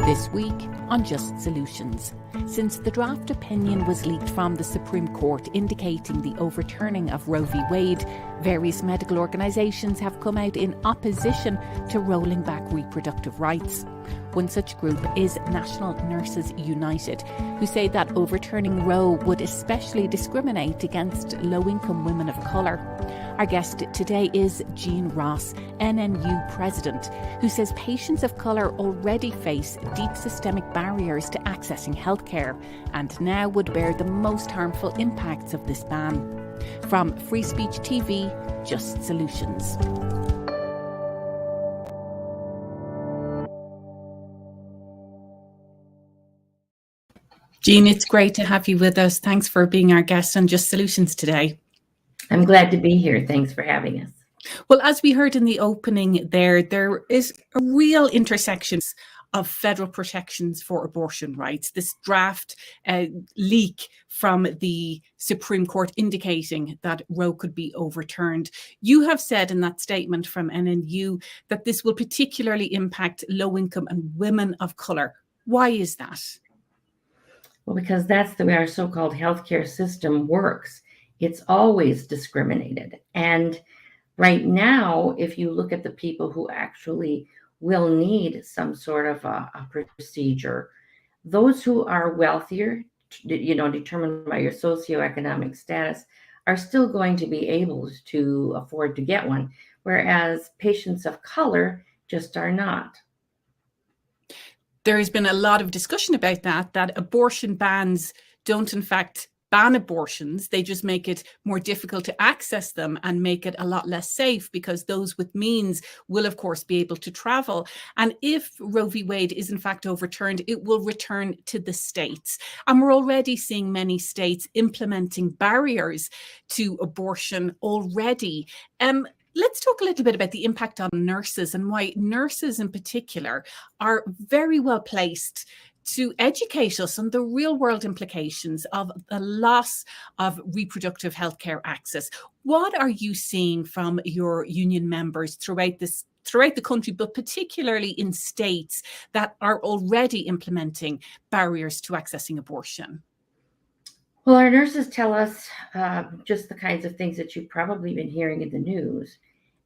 This week on Just Solutions. Since the draft opinion was leaked from the Supreme Court indicating the overturning of Roe V Wade, various medical organisations have come out in opposition to rolling back reproductive rights. One such group is National Nurses United, who say that overturning Roe would especially discriminate against low-income women of colour. Our guest today is Jean Ross, NNU President, who says patients of colour already face deep systemic barriers to accessing healthcare and now would bear the most harmful impacts of this ban. From Free Speech TV, Just Solutions. Jean, it's great to have you with us. Thanks for being our guest on Just Solutions today. I'm glad to be here. Thanks for having us. Well, as we heard in the opening there is a real intersection of federal protections for abortion rights. This draft leak from the Supreme Court indicating that Roe could be overturned. You have said in that statement from NNU that this will particularly impact low-income and women of colour. Why is that? Well, because that's the way our so-called healthcare system works. It's always discriminated. And right now, if you look at the people who actually will need some sort of a procedure, those who are wealthier, determined by your socioeconomic status, are still going to be able to afford to get one, whereas patients of color just are not. There has been a lot of discussion about that abortion bans don't in fact ban abortions. They just make it more difficult to access them and make it a lot less safe because those with means will, of course, be able to travel. And if Roe v Wade is in fact overturned, it will return to the states. And we're already seeing many states implementing barriers to abortion already. Let's talk a little bit about the impact on nurses and why nurses in particular are very well placed to educate us on the real world implications of the loss of reproductive healthcare access. What are you seeing from your union members throughout the country, but particularly in states that are already implementing barriers to accessing abortion? Well, our nurses tell us just the kinds of things that you've probably been hearing in the news.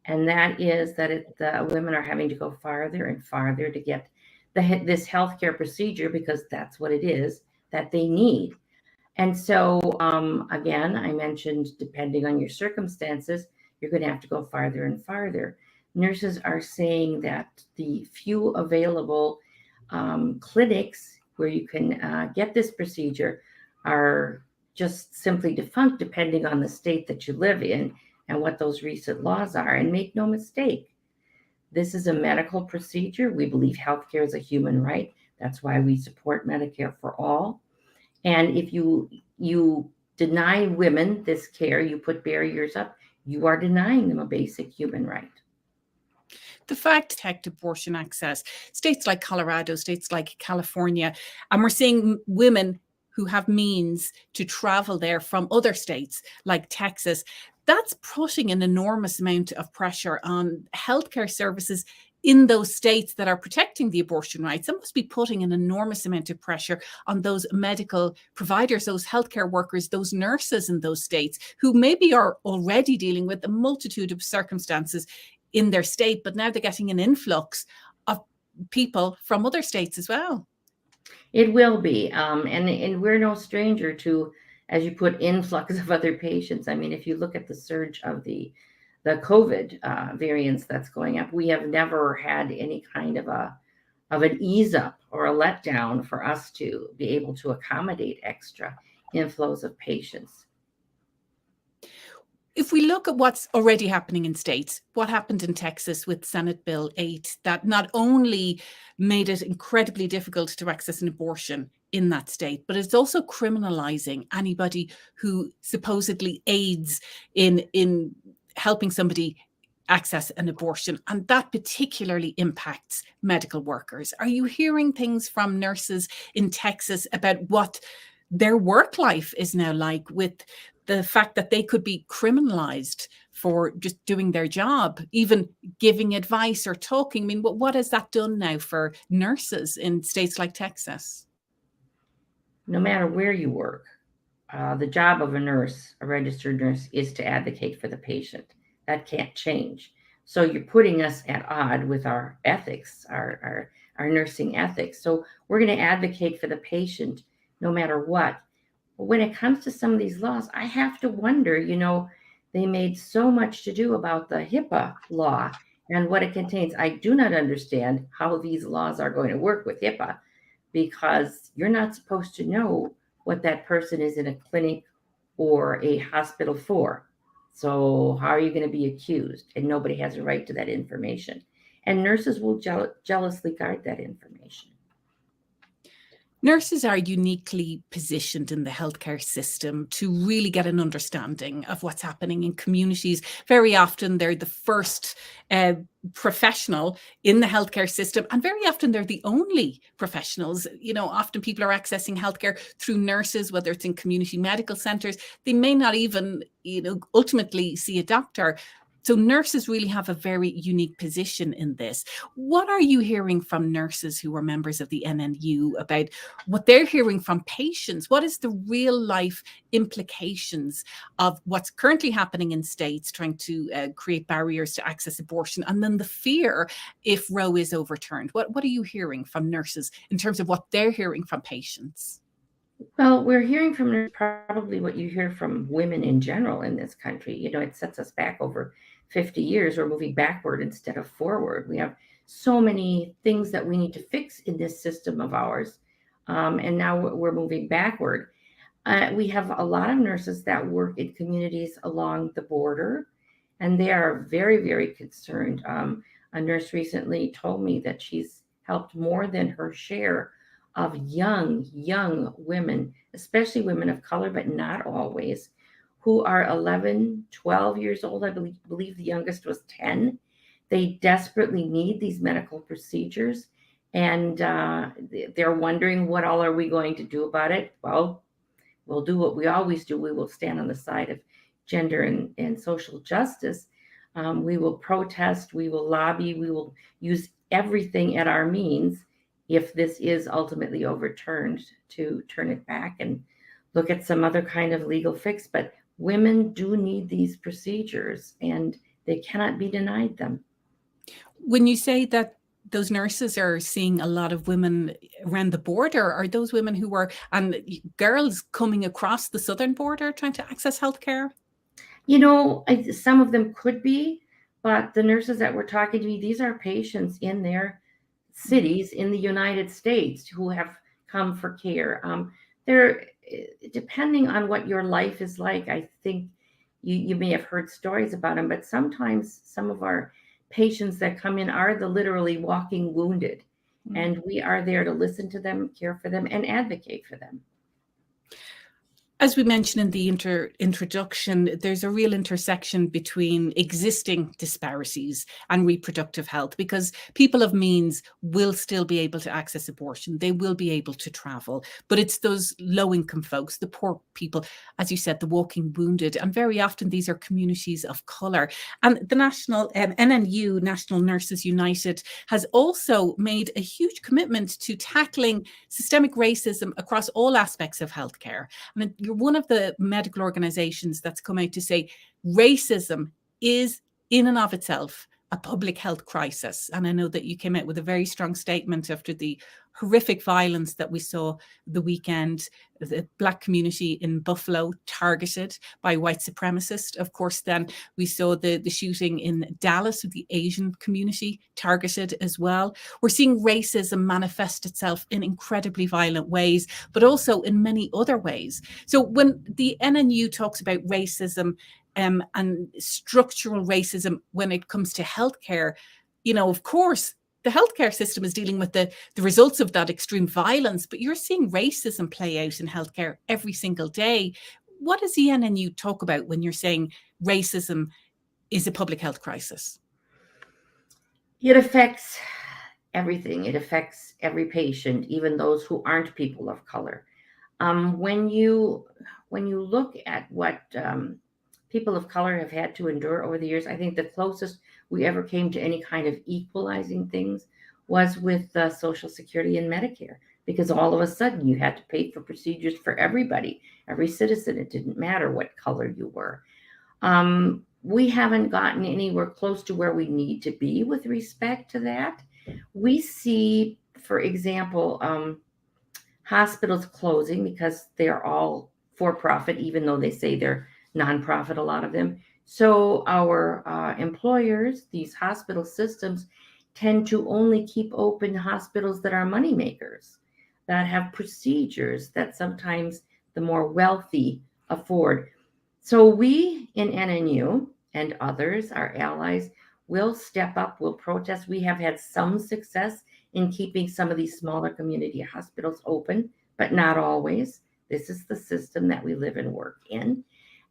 And that is that the women are having to go farther and farther to get this healthcare procedure because that's what it is that they need. And so, again, I mentioned, depending on your circumstances, you're going to have to go farther and farther. Nurses are saying that the few available clinics where you can get this procedure are just simply defunct, depending on the state that you live in and what those recent laws are. And make no mistake, this is a medical procedure. We believe healthcare is a human right. That's why we support Medicare for all. And if you deny women this care, you put barriers up, you are denying them a basic human right. The fact protect abortion access, states like Colorado, states like California, and we're seeing women who have means to travel there from other states like Texas, that's putting an enormous amount of pressure on healthcare services in those states that are protecting the abortion rights. It must be putting an enormous amount of pressure on those medical providers, those healthcare workers, those nurses in those states who maybe are already dealing with a multitude of circumstances in their state, but now they're getting an influx of people from other states as well. It will be. And we're no stranger to, as you put, influx of other patients. I mean, if you look at the surge of the COVID variants that's going up, we have never had any kind of an ease up or a letdown for us to be able to accommodate extra inflows of patients. If we look at what's already happening in states, what happened in Texas with Senate Bill 8, that not only made it incredibly difficult to access an abortion in that state, but it's also criminalizing anybody who supposedly aids in helping somebody access an abortion. And that particularly impacts medical workers. Are you hearing things from nurses in Texas about what their work life is now like with the fact that they could be criminalized for just doing their job, even giving advice or talking. I mean, what has that done now for nurses in states like Texas? No matter where you work, the job of a nurse, a registered nurse, is to advocate for the patient. That can't change. So you're putting us at odds with our ethics, our nursing ethics. So we're going to advocate for the patient no matter what. But when it comes to some of these laws, I have to wonder, they made so much to do about the HIPAA law and what it contains. I do not understand how these laws are going to work with HIPAA, because you're not supposed to know what that person is in a clinic or a hospital for. So how are you going to be accused? And nobody has a right to that information. And nurses will jealously guard that information. Nurses are uniquely positioned in the healthcare system to really get an understanding of what's happening in communities. Very often they're the first professional in the healthcare system, and very often they're the only professionals. Often people are accessing healthcare through nurses, whether it's in community medical centers. They may not even, ultimately see a doctor. So nurses really have a very unique position in this. What are you hearing from nurses who are members of the NNU about what they're hearing from patients? What is the real life implications of what's currently happening in states trying to create barriers to access abortion, and then the fear if Roe is overturned? What are you hearing from nurses in terms of what they're hearing from patients? Well, we're hearing from probably what you hear from women in general in this country. It sets us back over 50 years. We're moving backward instead of forward. We have so many things that we need to fix in this system of ours. And now we're moving backward. We have a lot of nurses that work in communities along the border, and they are very, very concerned. A nurse recently told me that she's helped more than her share of young women, especially women of color, but not always, who are 11, 12 years old. I believe the youngest was 10. They desperately need these medical procedures, and they're wondering, what all are we going to do about it? Well, we'll do what we always do. We will stand on the side of gender and social justice. We will protest, we will lobby, we will use everything at our means, if this is ultimately overturned, to turn it back and look at some other kind of legal fix. But women do need these procedures, and they cannot be denied them. When you say that those nurses are seeing a lot of women around the border, are those women who are, and girls coming across the southern border trying to access healthcare? Some of them could be, but the nurses that were talking to me, these are patients in their cities in the United States who have come for care. They're, depending on what your life is like, I think you may have heard stories about them, but sometimes some of our patients that come in are the literally walking wounded, and we are there to listen to them, care for them, and advocate for them. As we mentioned in the introduction, there's a real intersection between existing disparities and reproductive health, because people of means will still be able to access abortion. They will be able to travel, but it's those low-income folks, the poor people, as you said, the walking wounded, and very often these are communities of colour. And the national NNU, National Nurses United, has also made a huge commitment to tackling systemic racism across all aspects of healthcare. I mean, you're one of the medical organizations that's come out to say racism is in and of itself a public health crisis. And I know that you came out with a very strong statement after the horrific violence that we saw the weekend, the Black community in Buffalo targeted by white supremacists. Of course, then we saw the shooting in Dallas with the Asian community targeted as well. We're seeing racism manifest itself in incredibly violent ways, but also in many other ways. So when the NNU talks about racism, and structural racism when it comes to healthcare, of course, the healthcare system is dealing with the results of that extreme violence, but you're seeing racism play out in healthcare every single day. What does the NNU talk about when you're saying racism is a public health crisis? It affects everything. It affects every patient, even those who aren't people of color. When you look at what people of color have had to endure over the years. I think the closest we ever came to any kind of equalizing things was with Social Security and Medicare, because all of a sudden you had to pay for procedures for everybody, every citizen. It didn't matter what color you were. We haven't gotten anywhere close to where we need to be with respect to that. We see, for example, hospitals closing because they're all for profit, even though they say they're nonprofit, a lot of them. So our employers, these hospital systems, tend to only keep open hospitals that are money makers, that have procedures that sometimes the more wealthy afford. So we in NNU and others, our allies, will step up, will protest. We have had some success in keeping some of these smaller community hospitals open, but not always. This is the system that we live and work in.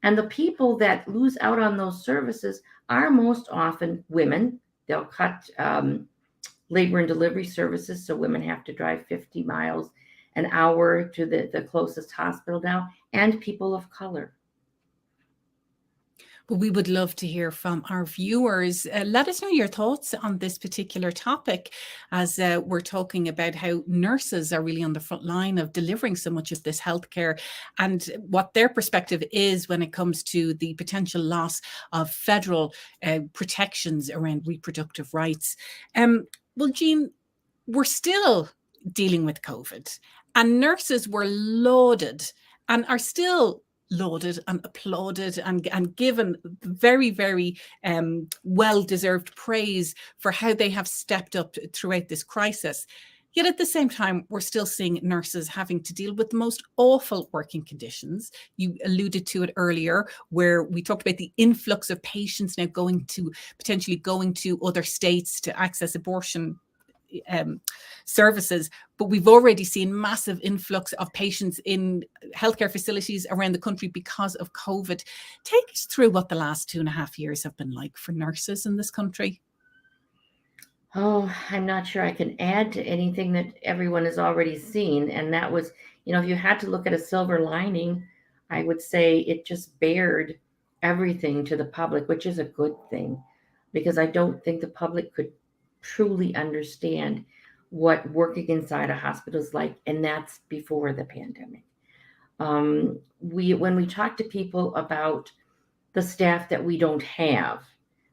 And the people that lose out on those services are most often women. They'll cut labor and delivery services, so women have to drive 50 miles an hour to the closest hospital now, and people of color. But we would love to hear from our viewers. Let us know your thoughts on this particular topic, as we're talking about how nurses are really on the front line of delivering so much of this healthcare, and what their perspective is when it comes to the potential loss of federal protections around reproductive rights. Well, Jean, we're still dealing with COVID, and nurses were lauded and are still lauded and applauded and given very, very well-deserved praise for how they have stepped up throughout this crisis. Yet at the same time, we're still seeing nurses having to deal with the most awful working conditions. You alluded to it earlier, where we talked about the influx of patients now potentially going to other states to access abortion services, but we've already seen massive influx of patients in healthcare facilities around the country because of COVID. Take us through what the last 2.5 years have been like for nurses in this country. Oh, I'm not sure I can add to anything that everyone has already seen. And that was, if you had to look at a silver lining, I would say it just bared everything to the public, which is a good thing, because I don't think the public could truly understand what working inside a hospital is like, and that's before the pandemic. When we talk to people about the staff that we don't have,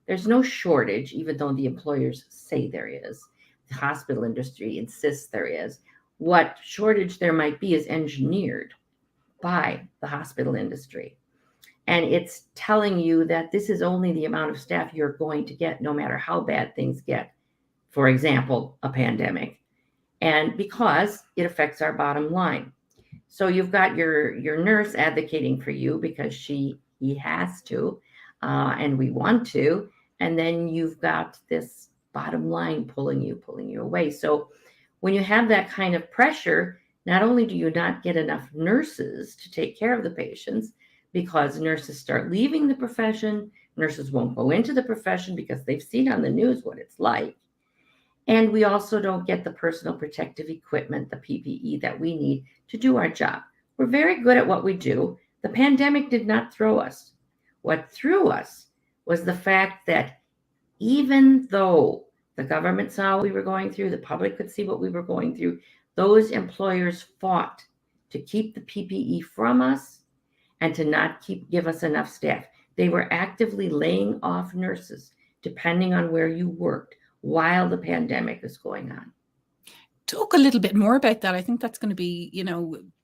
there's no shortage, even though the employers say there is. The hospital industry insists there is. What shortage there might be is engineered by the hospital industry. And it's telling you that this is only the amount of staff you're going to get, no matter how bad things get. For example, a pandemic, and because it affects our bottom line. So you've got your nurse advocating for you because he has to, and we want to, and then you've got this bottom line pulling you away. So when you have that kind of pressure, not only do you not get enough nurses to take care of the patients, because nurses start leaving the profession, nurses won't go into the profession because they've seen on the news what it's like. And we also don't get the personal protective equipment, the PPE that we need to do our job. We're very good at what we do. The pandemic did not throw us. What threw us was the fact that even though the government saw what we were going through, the public could see what we were going through, those employers fought to keep the PPE from us and to not give us enough staff. They were actively laying off nurses, depending on where you worked, while the pandemic is going on. Talk a little bit more about that. I think that's going to be,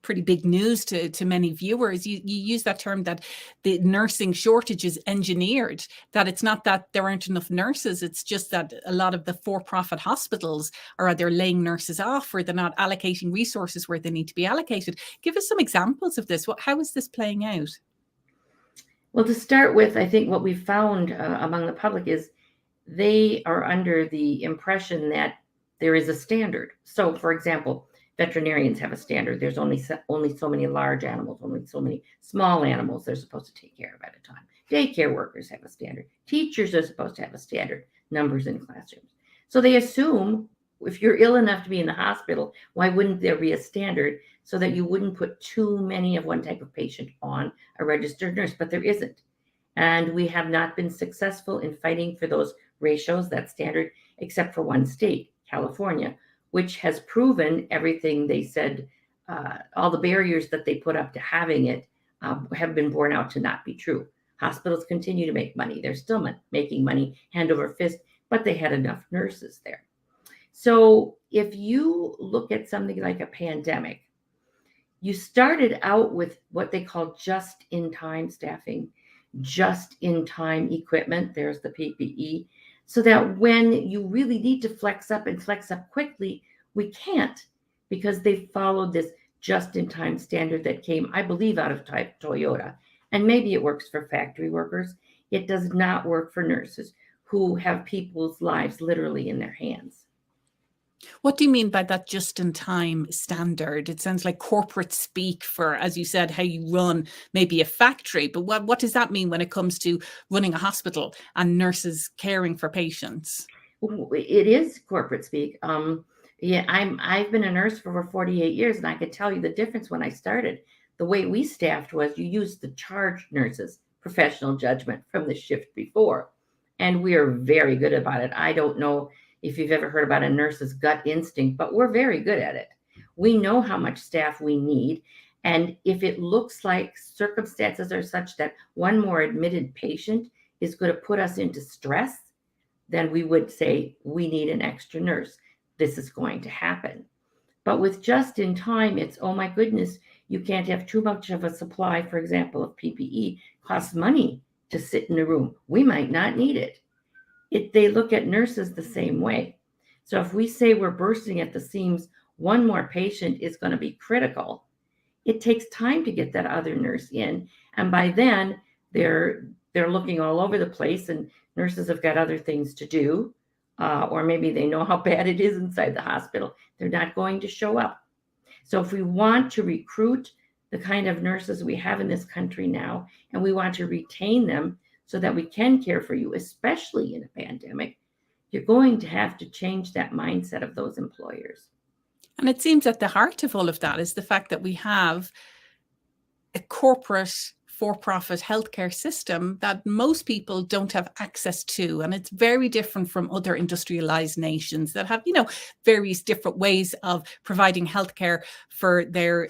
pretty big news to many viewers. You use that term that the nursing shortage is engineered, that it's not that there aren't enough nurses. It's just that a lot of the for-profit hospitals are either laying nurses off or they're not allocating resources where they need to be allocated. Give us some examples of this. How is this playing out? Well, to start with, I think what we found among the public is they are under the impression that there is a standard. So, for example, veterinarians have a standard. There's only so many large animals, only so many small animals they're supposed to take care of at a time. Daycare workers have a standard. Teachers are supposed to have a standard, numbers in classrooms. So they assume if you're ill enough to be in the hospital, why wouldn't there be a standard so that you wouldn't put too many of one type of patient on a registered nurse? But there isn't. And we have not been successful in fighting for those ratios, that standard, except for one state, California, which has proven everything they said, all the barriers that they put up to having it have been borne out to not be true. Hospitals continue to make money. They're still making money hand over fist, but they had enough nurses there. So if you look at something like a pandemic, you started out with what they call just-in-time staffing, just-in-time equipment. There's the PPE. So that when you really need to flex up and flex up quickly, we can't, because they followed this just-in-time standard that came, I believe, out of Toyota. And maybe it works for factory workers. It does not work for nurses who have people's lives literally in their hands. What do you mean by that just-in-time standard? It sounds like corporate speak for, as you said, how you run maybe a factory. But what does that mean when it comes to running a hospital and nurses caring for patients? It is corporate speak. Yeah, I've been a nurse for over 48 years, and I could tell you the difference when I started. The way we staffed was you used the charge nurses' professional judgment from the shift before, and we are very good about it. I don't know if you've ever heard about a nurse's gut instinct, but we're very good at it. We know how much staff we need, and if it looks like circumstances are such that one more admitted patient is going to put us into stress, then we would say we need an extra nurse. This is going to happen. But with just in time, it's, oh my goodness, you can't have too much of a supply, for example, of PPE. It costs money to sit in a room. We might not need it. They look at nurses the same way. So if we say we're bursting at the seams, one more patient is going to be critical. It takes time to get that other nurse in. And by then, they're looking all over the place, and nurses have got other things to do. Or maybe they know how bad it is inside the hospital. They're not going to show up. So if we want to recruit the kind of nurses we have in this country now, and we want to retain them so that we can care for you, especially in a pandemic, you're going to have to change that mindset of those employers. And it seems at the heart of all of that is the fact that we have a corporate for-profit healthcare system that most people don't have access to. And it's very different from other industrialized nations that have, various different ways of providing healthcare for their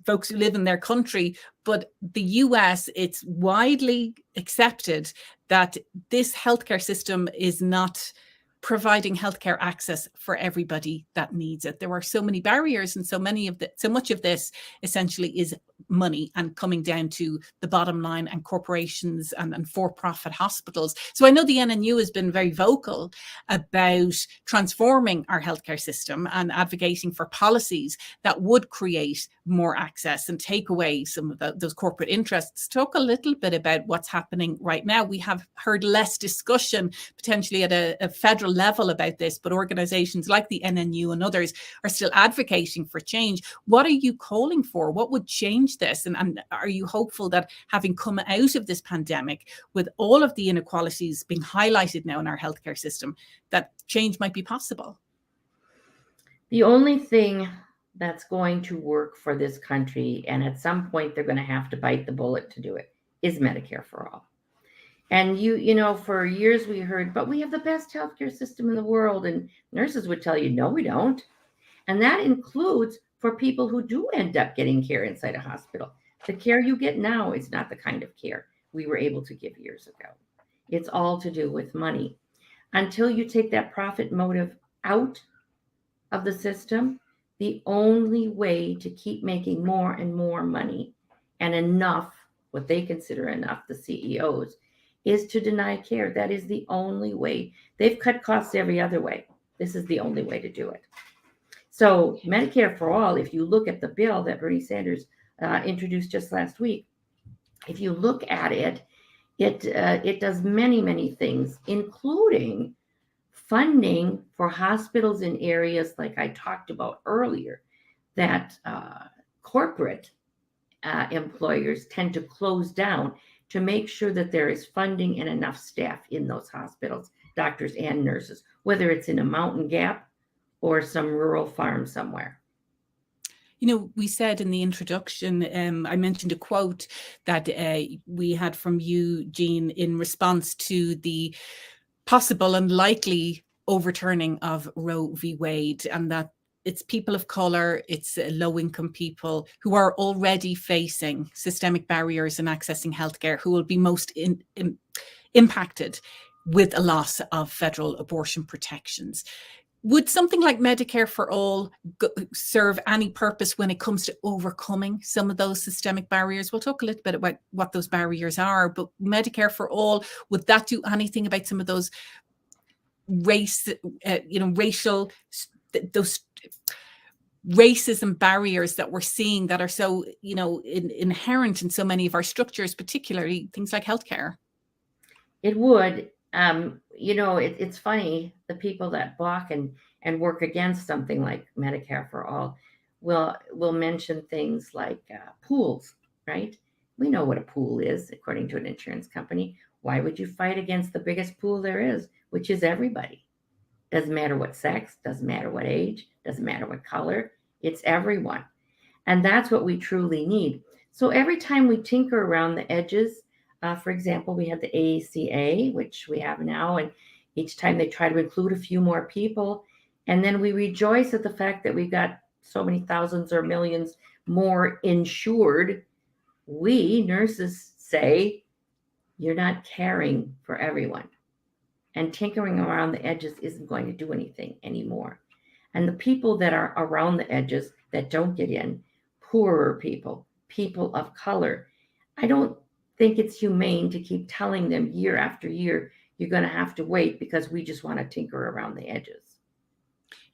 folks who live in their country. But the US, it's widely accepted that this healthcare system is not providing healthcare access for everybody that needs it. There are so many barriers, and so much of this essentially is money and coming down to the bottom line and corporations and for-profit hospitals. So I know the NNU has been very vocal about transforming our healthcare system and advocating for policies that would create more access and take away some of those corporate interests. Talk a little bit about what's happening right now. We have heard less discussion potentially at a federal level about this, but organizations like the NNU and others are still advocating for change. What are you calling for? What would change this? And are you hopeful that having come out of this pandemic with all of the inequalities being highlighted now in our healthcare system, that change might be possible? The only thing that's going to work for this country, and at some point they're going to have to bite the bullet to do it, is Medicare for all. And for years we heard, but we have the best healthcare system in the world. And nurses would tell you, no, we don't. And that includes for people who do end up getting care inside a hospital. The care you get now is not the kind of care we were able to give years ago. It's all to do with money. Until you take that profit motive out of the system, the only way to keep making more and more money and enough, what they consider enough, the CEOs, is to deny care. That is the only way. They've cut costs every other way. This is the only way to do it. So Medicare for all, if you look at the bill that Bernie Sanders introduced just last week, if you look at it, it does many, many things, including funding for hospitals in areas like I talked about earlier, that corporate employers tend to close down, to make sure that there is funding and enough staff in those hospitals, doctors and nurses, whether it's in a mountain gap or some rural farm somewhere. You know, we said in the introduction, I mentioned a quote that we had from you, Jean, in response to the possible and likely overturning of Roe v Wade, and that it's people of color, it's low-income people who are already facing systemic barriers in accessing healthcare who will be most impacted with a loss of federal abortion protections. Would something like Medicare for All serve any purpose when it comes to overcoming some of those systemic barriers? We'll talk a little bit about what those barriers are, but Medicare for All, would that do anything about some of those racial, those racism barriers that we're seeing that are so, inherent in so many of our structures, particularly things like healthcare? It would. It's funny, the people that balk and work against something like Medicare for All will mention things like pools, right? We know what a pool is, according to an insurance company. Why would you fight against the biggest pool there is, which is everybody? Doesn't matter what sex, doesn't matter what age, doesn't matter what color, it's everyone. And that's what we truly need. So every time we tinker around the edges, for example, we had the ACA, which we have now, and each time they try to include a few more people. And then we rejoice at the fact that we've got so many thousands or millions more insured. We nurses say, you're not caring for everyone. And tinkering around the edges isn't going to do anything anymore. And the people that are around the edges that don't get in, poorer people, people of color, I don't think it's humane to keep telling them year after year, you're going to have to wait because we just want to tinker around the edges.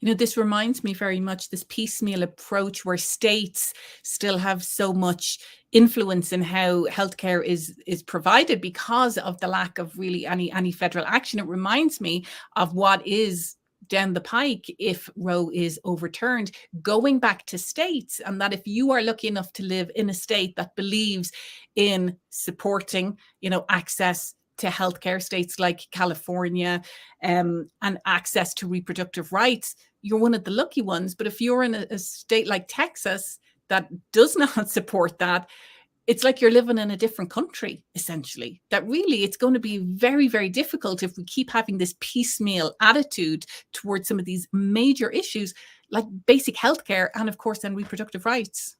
This reminds me very much this piecemeal approach where states still have so much influence in how healthcare is provided because of the lack of really any federal action. It reminds me of what is down the pike if Roe is overturned, going back to states, and that if you are lucky enough to live in a state that believes in supporting, access to healthcare, states like California, and access to reproductive rights, you're one of the lucky ones. But if you're in a state like Texas that does not support that, it's like you're living in a different country, essentially. That really, it's going to be very, very difficult if we keep having this piecemeal attitude towards some of these major issues like basic healthcare and, of course, then reproductive rights.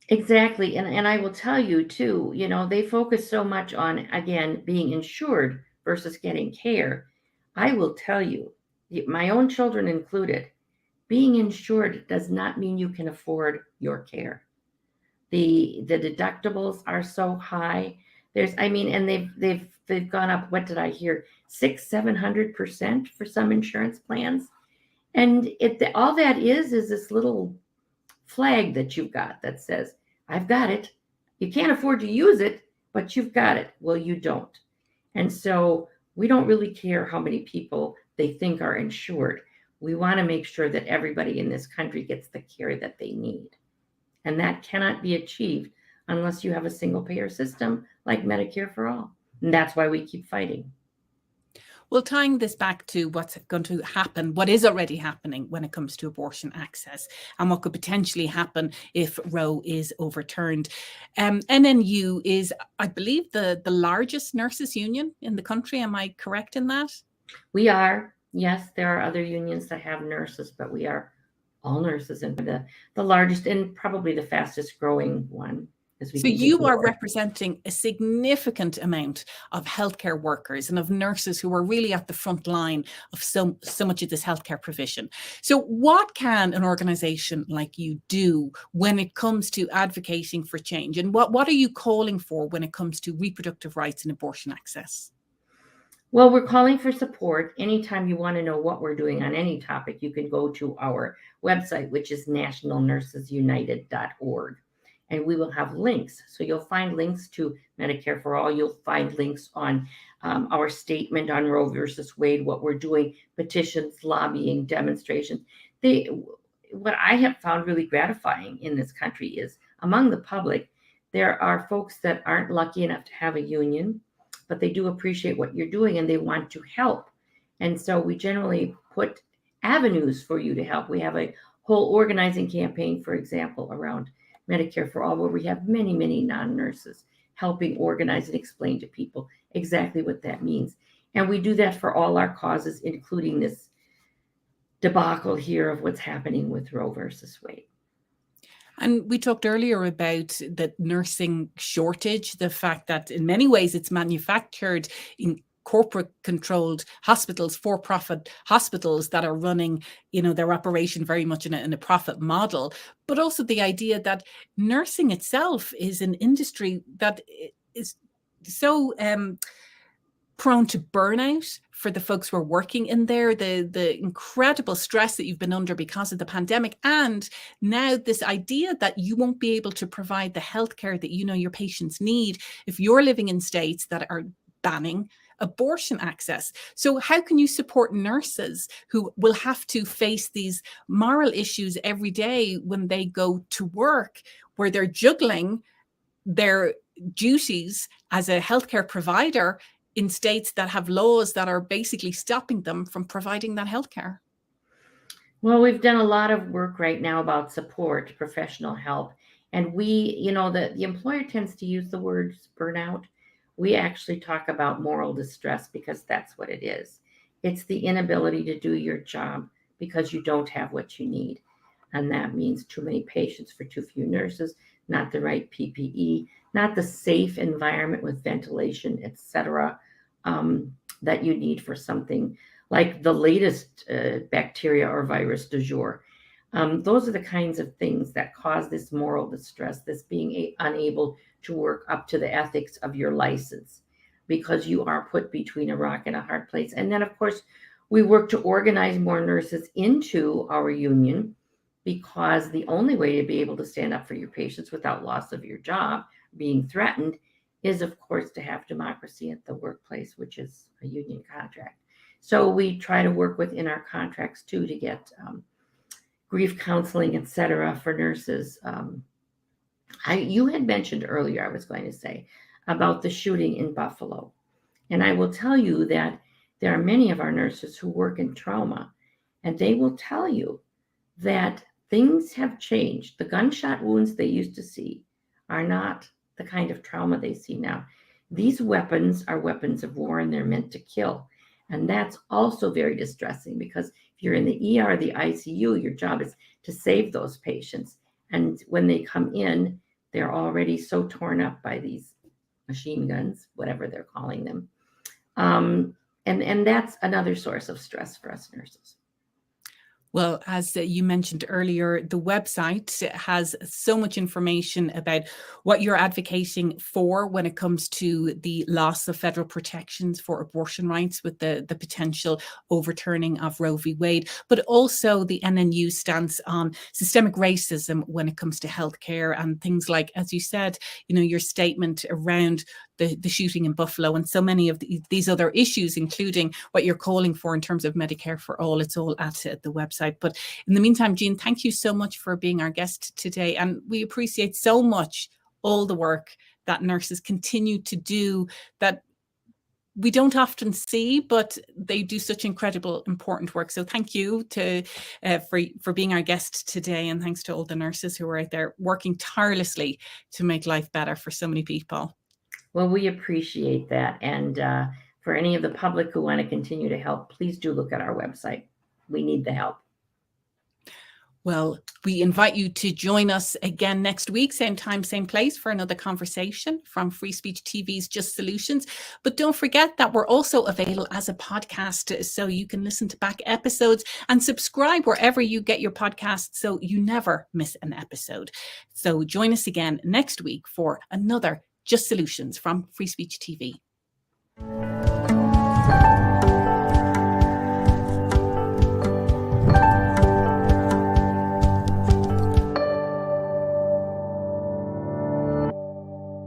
Exactly. And I will tell you, too, they focus so much on, again, being insured versus getting care. I will tell you, my own children included, being insured does not mean you can afford your care. The deductibles are so high. And they've gone up. What did I hear? 600-700% for some insurance plans. And all that is this little flag that you've got that says, I've got it. You can't afford to use it, but you've got it. Well, you don't. And so we don't really care how many people they think are insured. We want to make sure that everybody in this country gets the care that they need. And that cannot be achieved unless you have a single payer system like Medicare for All. And that's why we keep fighting. Well, tying this back to what's going to happen, what is already happening when it comes to abortion access, and what could potentially happen if Roe is overturned. NNU is, I believe, the largest nurses union in the country. Am I correct in that? We are. Yes, there are other unions that have nurses, but we are all nurses, and the largest and probably the fastest growing one. So you are representing a significant amount of healthcare workers and of nurses who are really at the front line of so much of this healthcare provision. So what can an organization like you do when it comes to advocating for change? And what are you calling for when it comes to reproductive rights and abortion access? Well, we're calling for support. Anytime you want to know what we're doing on any topic, you can go to our website, which is nationalnursesunited.org. And we will have links. So you'll find links to Medicare for All. You'll find links on our statement on Roe versus Wade, what we're doing, petitions, lobbying, demonstrations. What I have found really gratifying in this country is among the public, there are folks that aren't lucky enough to have a union, but they do appreciate what you're doing and they want to help. And so we generally put avenues for you to help. We have a whole organizing campaign, for example, around Medicare for All, where we have many, many non-nurses helping organize and explain to people exactly what that means. And we do that for all our causes, including this debacle here of what's happening with Roe versus Wade. And we talked earlier about the nursing shortage, the fact that in many ways it's manufactured in corporate controlled hospitals, for-profit hospitals that are running, their operation very much in a profit model, but also the idea that nursing itself is an industry that is so prone to burnout for the folks who are working in there, the incredible stress that you've been under because of the pandemic, and now this idea that you won't be able to provide the healthcare that your patients need if you're living in states that are banning abortion access. So how can you support nurses who will have to face these moral issues every day when they go to work, where they're juggling their duties as a healthcare provider in states that have laws that are basically stopping them from providing that healthcare? Well, we've done a lot of work right now about support, professional help. And we, the employer tends to use the words burnout. We actually talk about moral distress because that's what it is. It's the inability to do your job because you don't have what you need. And that means too many patients for too few nurses, not the right PPE, not the safe environment with ventilation, et cetera, that you need for something like the latest bacteria or virus du jour. Those are the kinds of things that cause this moral distress, this being unable to work up to the ethics of your license because you are put between a rock and a hard place. And then, of course, we work to organize more nurses into our union, because the only way to be able to stand up for your patients without loss of your job being threatened is, of course, to have democracy at the workplace, which is a union contract. So we try to work within our contracts, too, to get grief counseling, et cetera, for nurses. You had mentioned earlier, I was going to say, about the shooting in Buffalo. And I will tell you that there are many of our nurses who work in trauma, and they will tell you that things have changed. The gunshot wounds they used to see are not the kind of trauma they see now. These weapons are weapons of war, and they're meant to kill. And that's also very distressing, because if you're in the ER, the ICU, your job is to save those patients. And when they come in, they're already so torn up by these machine guns, whatever they're calling them. And that's another source of stress for us nurses. Well, as you mentioned earlier, the website has so much information about what you're advocating for when it comes to the loss of federal protections for abortion rights with the potential overturning of Roe v Wade, but also the NNU stance on systemic racism when it comes to healthcare and things like, as you said, your statement around the shooting in Buffalo and so many of these other issues, including what you're calling for in terms of Medicare for all. It's all at the website. But in the meantime, Jean, thank you so much for being our guest today. And we appreciate so much all the work that nurses continue to do that we don't often see, but they do such incredible, important work. So thank you for being our guest today. And thanks to all the nurses who are out there working tirelessly to make life better for so many people. Well, we appreciate that. And for any of the public who want to continue to help, please do look at our website. We need the help. Well, we invite you to join us again next week, same time, same place, for another conversation from Free Speech TV's Just Solutions. But don't forget that we're also available as a podcast, so you can listen to back episodes and subscribe wherever you get your podcasts so you never miss an episode. So join us again next week for another Just Solutions from Free Speech TV.